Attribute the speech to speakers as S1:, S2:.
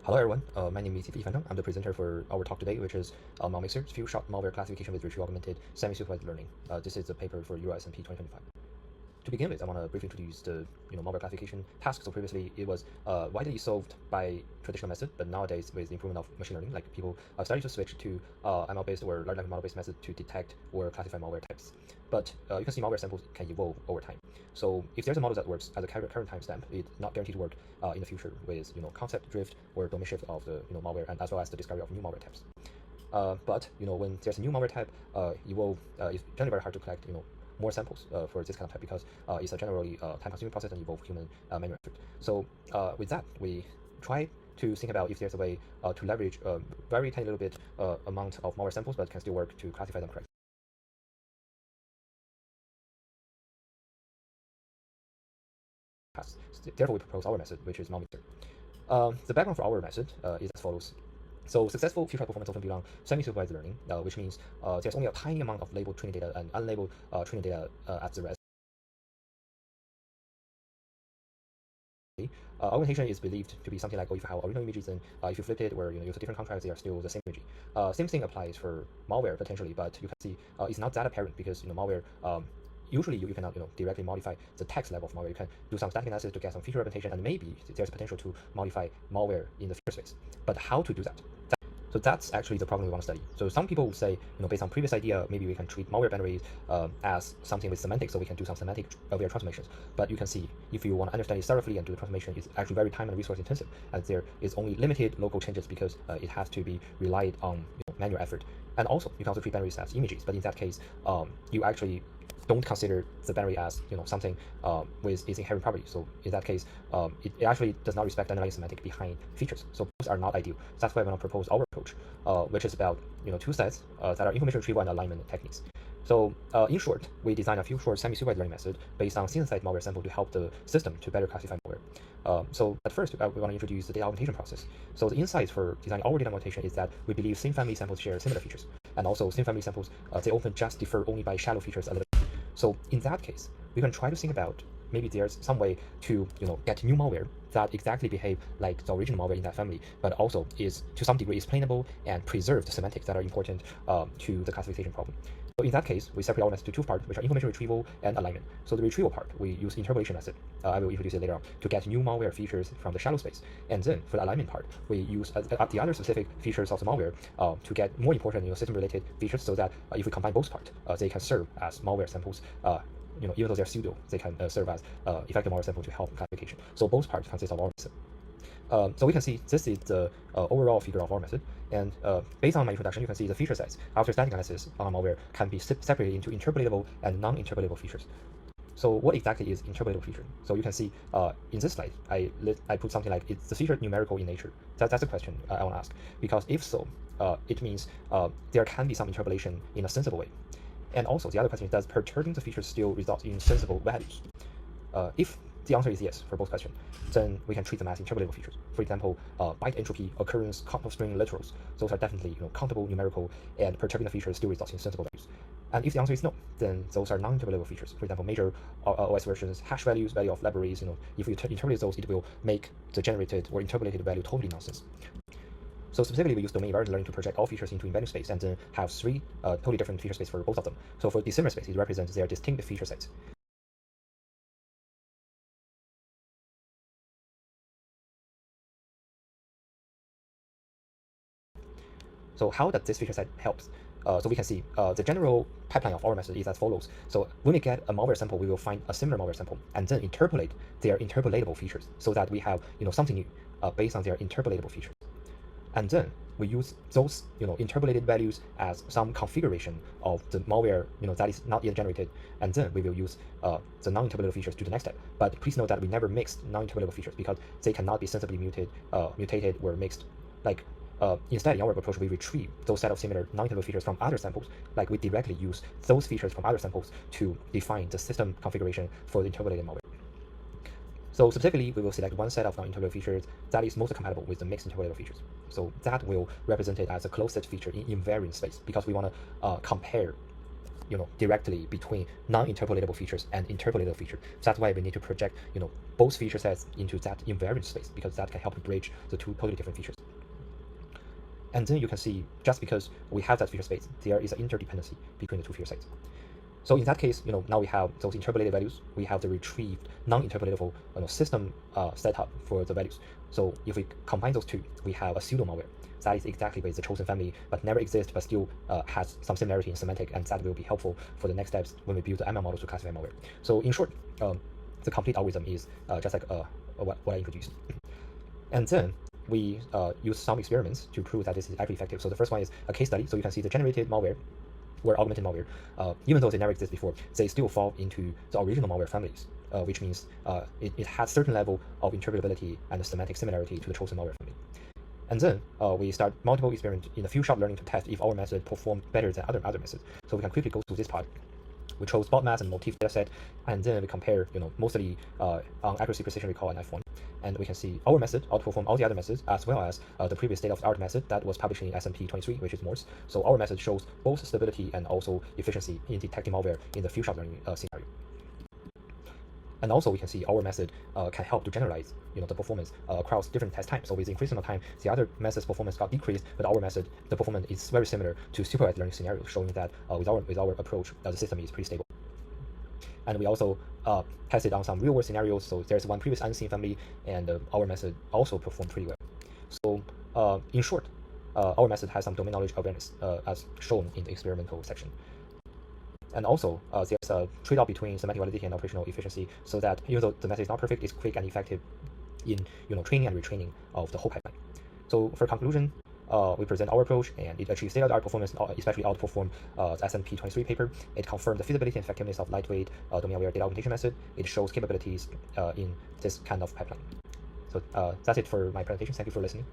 S1: Hello everyone, my name is Yifan. I'm the presenter for our talk today, which is MalMixer, few-shot malware classification with retrieval-augmented semi-supervised learning. This is a paper for EuroS&P 2025. To begin with, I want to briefly introduce the malware classification task. So previously it was widely solved by traditional method, but nowadays with the improvement of machine learning, like people started to switch to ML-based or large language model-based method to detect or classify malware types. But you can see malware samples can evolve over time. So if there's a model that works at the current timestamp, it's not guaranteed to work in the future with concept drift or domain shift of the malware, and as well as the discovery of new malware types. But when there's a new malware type, it's generally very hard to collect more samples for this kind of type, because it's a generally time-consuming process and involve human manual effort. So with that, we try to think about if there's a way to leverage a very tiny little bit amount of malware samples, but can still work to classify them correctly. Therefore, we propose our method, which is MalMixer. The background for our method is as follows. So successful feature performance often belong semi-supervised learning, which means there's only a tiny amount of labeled training data and unlabeled training data at the rest. Augmentation is believed to be something like, if you have original images, and if you flip it or use a different contrast, they are still the same image. Same thing applies for malware potentially, but you can see it's not that apparent, because malware usually you cannot directly modify the text level of malware. You can do some static analysis to get some feature representation, and maybe there's potential to modify malware in the feature space. But how to do that? So that's actually the problem we want to study. So some people would say, based on previous idea, maybe we can treat malware binaries as something with semantics, so we can do some semantic LVR transformations. But you can see, if you want to understand it thoroughly and do the transformation, it's actually very time and resource intensive, and there is only limited local changes, because it has to be relied on manual effort. And also, you can also treat binaries as images, but in that case, you actually don't consider the binary as something with its inherent property. So in that case, it actually does not respect the underlying semantic behind features. So both are not ideal. So that's why I want to propose our approach, which is about two sets that are information retrieval and alignment techniques. So in short, we design a few short semi-supervised learning method based on synthesized malware sample to help the system to better classify malware. So at first, we want to introduce the data augmentation process. So the insights for designing our data augmentation is that we believe same family samples share similar features, and also same family samples they often just differ only by shallow features a little. So in that case, we can try to think about maybe there's some way to get new malware that exactly behave like the original malware in that family, but also is to some degree explainable and preserve the semantics that are important to the classification problem. So in that case, we separate our method to two parts, which are information retrieval and alignment. So the retrieval part, we use interpolation method. I will introduce it later on, to get new malware features from the shallow space. And then for the alignment part, we use the other specific features of the malware to get more important system-related features, so that if we combine both parts, they can serve as malware samples. Even though they're pseudo, they can serve as effective malware sample to help classification. So both parts consist of our method. So we can see this is the overall figure of our method, and based on my introduction, you can see the feature sets after static analysis on malware can be separated into interpolatable and non-interpolatable features. So what exactly is interpolatable feature? So you can see in this slide, I put something like, is the feature numerical in nature? That's a question I want to ask, because if so, it means there can be some interpolation in a sensible way. And also the other question is, does perturbing the features still result in sensible values? If the answer is yes for both questions, then we can treat them as interpolable features. For example, byte entropy, occurrence, count of string literals, those are definitely countable, numerical, and perturbing the features still results in sensible values. And if the answer is no, then those are non-interpolable features. For example, major OS versions, hash values, value of libraries, if you interpolate those, it will make the generated or interpolated value totally nonsense. So specifically, we use domain invariant learning to project all features into embedding space, and then have three totally different feature space for both of them. So for dissimilar space, it represents their distinct feature sets. So how does this feature set helps? So we can see the general pipeline of our method is as follows. So when we get a malware sample, we will find a similar malware sample and then interpolate their interpolatable features, so that we have something new based on their interpolatable features. And then we use those interpolated values as some configuration of the malware that is not yet generated, and then we will use the non-interpolatable features to the next step. But please note that we never mixed non-interpolatable features, because they cannot be sensibly mutated or mixed. Instead, in our approach, we retrieve those set of similar non-interpolable features from other samples. Like, we directly use those features from other samples to define the system configuration for the interpolated malware. So specifically, we will select one set of non-interpolable features that is most compatible with the mixed interpolable features. So that will represent it as the closest feature in invariant space, because we want to compare directly between non-interpolatable features and interpolatable features. That's why we need to project both feature sets into that invariant space, because that can help to bridge the two totally different features. And then you can see, just because we have that feature space, there is an interdependency between the two feature sets. So in that case, now we have those interpolated values, we have the retrieved non-interpolatable system setup for the values. So if we combine those two, we have a pseudo malware that is exactly with the chosen family, but never exists, but still has some similarity in semantic, and that will be helpful for the next steps when we build the ML models to classify malware. So in short, the complete algorithm is just like what I introduced. And then we use some experiments to prove that this is actually effective. So the first one is a case study. So you can see the generated malware or augmented malware, even though they never existed before, they still fall into the original malware families, which means it has certain level of interpretability and semantic similarity to the chosen malware family. And then we start multiple experiments in the few shot learning to test if our method performed better than other methods. So we can quickly go through this part. We chose spot mass and motif dataset, and then we compare, mostly on accuracy, precision, recall, and F1. And we can see our method outperform all the other methods, as well as the previous state-of-the-art method that was published in S&P 23, which is Morse. So our method shows both stability and also efficiency in detecting malware in the few shot learning scenario. And also we can see our method can help to generalize the performance across different test times. So with increasing time, the other method's performance got decreased, but our method, the performance is very similar to supervised learning scenarios, showing that with our approach, the system is pretty stable. And we also tested on some real-world scenarios. So there's one previous unseen family, and our method also performed pretty well. So in short, our method has some domain knowledge awareness, as shown in the experimental section. And also, there's a trade-off between semantic validity and operational efficiency, so that even though the method is not perfect, it's quick and effective in training and retraining of the whole pipeline. So for conclusion, we present our approach, and it achieves state-of-the-art performance, especially outperformed the S&P 23 paper. It confirmed the feasibility and effectiveness of lightweight domain-aware data augmentation method. It shows capabilities in this kind of pipeline. So that's it for my presentation. Thank you for listening.